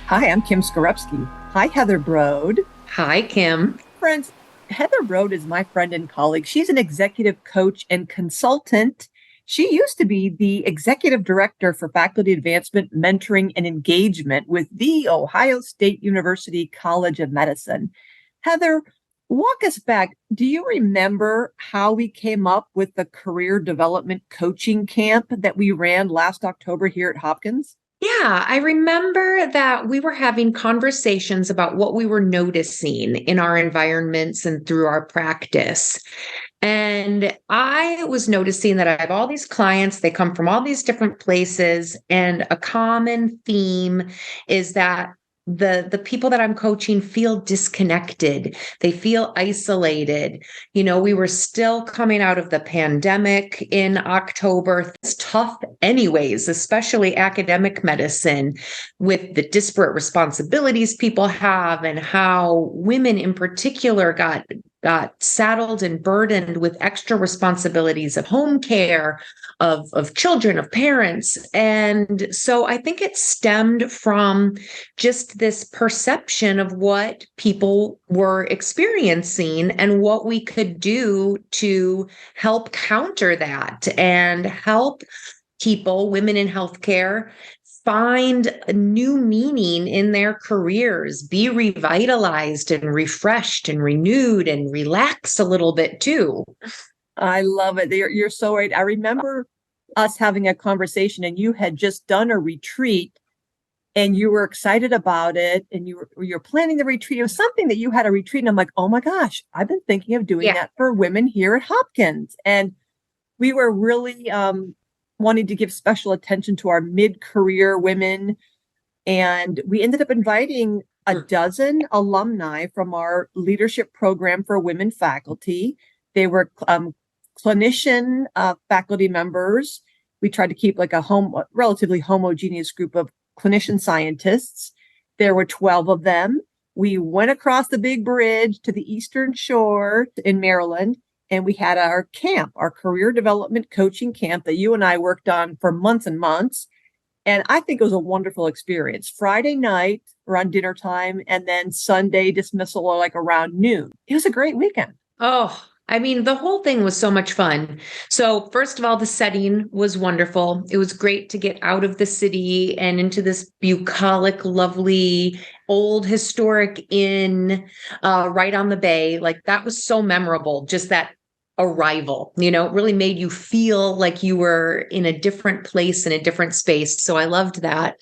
Hi, I'm Kim Skarupski. Hi, Heather Broad. Hi, Kim. Friends, Heather Broad is my friend and colleague. She's an executive coach and consultant. She used to be the executive director for faculty advancement, mentoring, and engagement with the Ohio State University College of Medicine. Heather, walk us back. Do you remember how we came up with the career development coaching camp that we ran last October here at Hopkins? Yeah, I remember that we were having conversations about what we were noticing in our environments and through our practice. And I was noticing that I have all these clients, they come from all these different places, and a common theme is that the people that I'm coaching feel disconnected. They feel isolated. We were still coming out of the pandemic in October. It's tough anyways, especially academic medicine with the disparate responsibilities people have and how women in particular got saddled and burdened with extra responsibilities of home care, of children, of parents. And so I think it stemmed from just this perception of what people were experiencing and what we could do to help counter that and help people, women in healthcare, find a new meaning in their careers, be revitalized and refreshed and renewed and relax a little bit too. I love it. You're so right. I remember us having a conversation and you had just done a retreat and you were excited about it and you're planning the retreat. It was something that you had a retreat. And I'm like, oh my gosh, I've been thinking of doing Yeah. that for women here at Hopkins. And we were really wanting to give special attention to our mid-career women. And we ended up inviting a dozen alumni from our leadership program for women faculty. They were clinician faculty members. We tried to keep like a relatively homogeneous group of clinician scientists. There were 12 of them. We went across the big bridge to the Eastern Shore in Maryland, and we had our camp, our career development coaching camp that you and I worked on for months and months. And I think it was a wonderful experience. Friday night around dinner time, and then Sunday dismissal or like around noon. It was a great weekend. Oh, I mean, the whole thing was so much fun. So, first of all, the setting was wonderful. It was great to get out of the city and into this bucolic, lovely, old historic inn right on the bay. Like, that was so memorable, just that arrival, it really made you feel like you were in a different place, in a different space. So, I loved that.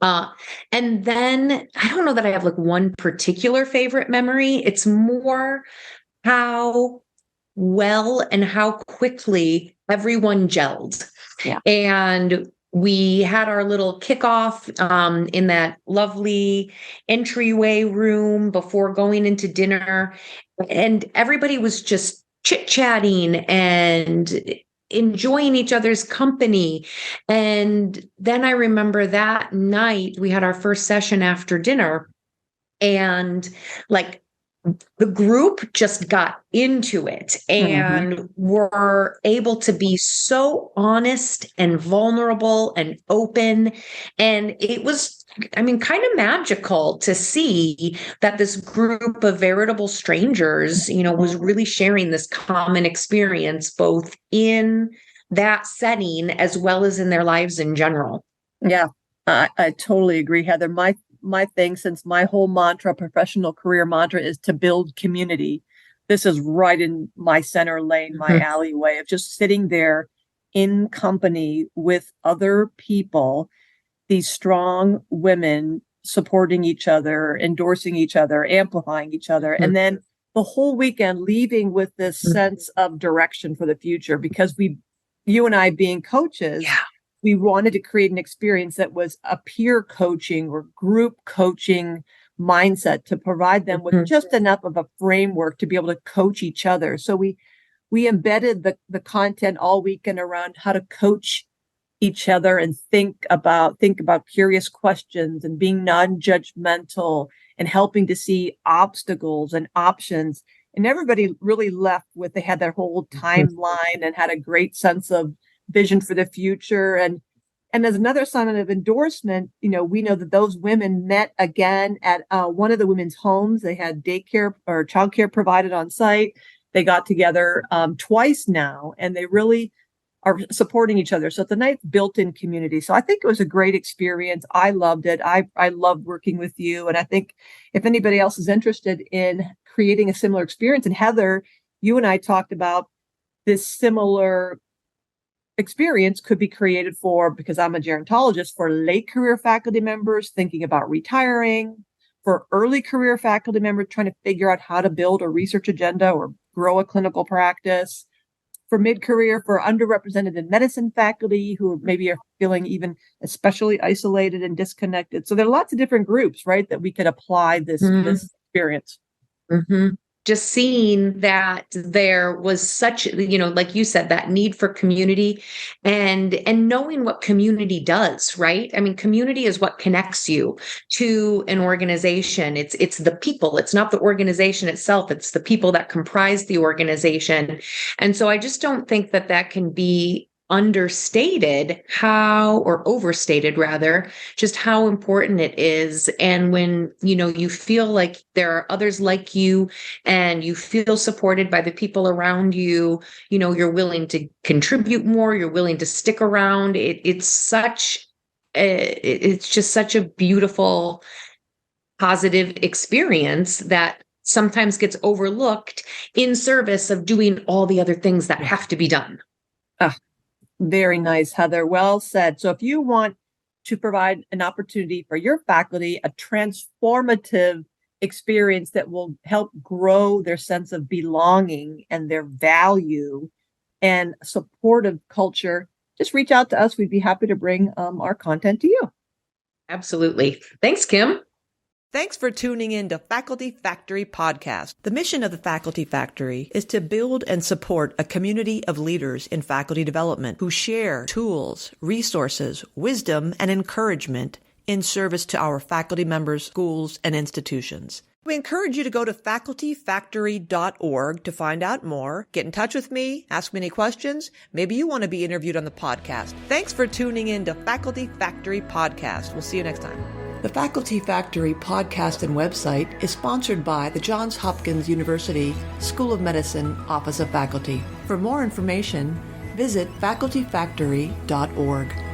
Uh, and then I don't know that I have like one particular favorite memory. It's more how well and how quickly everyone gelled. Yeah. And we had our little kickoff in that lovely entryway room before going into dinner. And everybody was just chit-chatting and enjoying each other's company. And then I remember that night we had our first session after dinner, and like the group just got into it Mm-hmm. and were able to be so honest and vulnerable and open. And it was, I mean, kind of magical to see that this group of veritable strangers, was really sharing this common experience, both in that setting as well as in their lives in general. Yeah, I totally agree, Heather. My thing, since my whole mantra, professional career mantra, is to build community. This is right in my center lane, my alleyway of just sitting there in company with other people, these strong women supporting each other, endorsing each other, amplifying each other. And then the whole weekend leaving with this sense of direction for the future, because you and I being coaches, Yeah. we wanted to create an experience that was a peer coaching or group coaching mindset to provide them with just enough of a framework to be able to coach each other. So we embedded the content all weekend around how to coach each other and think about curious questions and being non-judgmental and helping to see obstacles and options. And everybody really left with, they had their whole timeline and had a great sense of vision for the future. And And as another sign of endorsement, we know that those women met again at one of the women's homes. They had daycare or childcare provided on site. They got together twice now, and they really are supporting each other. So it's a nice built-in community. So I think it was a great experience. I loved it. I loved working with you. And I think if anybody else is interested in creating a similar experience, and Heather, you and I talked about this similar experience could be created for, because I'm a gerontologist, for late career faculty members thinking about retiring, for early career faculty members trying to figure out how to build a research agenda or grow a clinical practice, for mid-career, for underrepresented in medicine faculty who maybe are feeling even especially isolated and disconnected. So there are lots of different groups, right, that we could apply this experience. Mm-hmm. Just seeing that there was such, like you said, that need for community and knowing what community does, right? I mean, community is what connects you to an organization. It's the people. It's not the organization itself. It's the people that comprise the organization. And so I just don't think that can be understated or overstated rather, just how important it is. And when, you feel like there are others like you and you feel supported by the people around you, you're willing to contribute more, you're willing to stick around. It's just such a beautiful, positive experience that sometimes gets overlooked in service of doing all the other things that have to be done. Very nice, Heather. Well said. So if you want to provide an opportunity for your faculty, a transformative experience that will help grow their sense of belonging and their value and supportive culture, just reach out to us. We'd be happy to bring our content to you. Absolutely. Thanks, Kim. Thanks for tuning in to Faculty Factory Podcast. The mission of the Faculty Factory is to build and support a community of leaders in faculty development who share tools, resources, wisdom, and encouragement in service to our faculty members, schools, and institutions. We encourage you to go to facultyfactory.org to find out more. Get in touch with me, ask me any questions. Maybe you want to be interviewed on the podcast. Thanks for tuning in to Faculty Factory Podcast. We'll see you next time. The Faculty Factory podcast and website is sponsored by the Johns Hopkins University School of Medicine Office of Faculty. For more information, visit facultyfactory.org.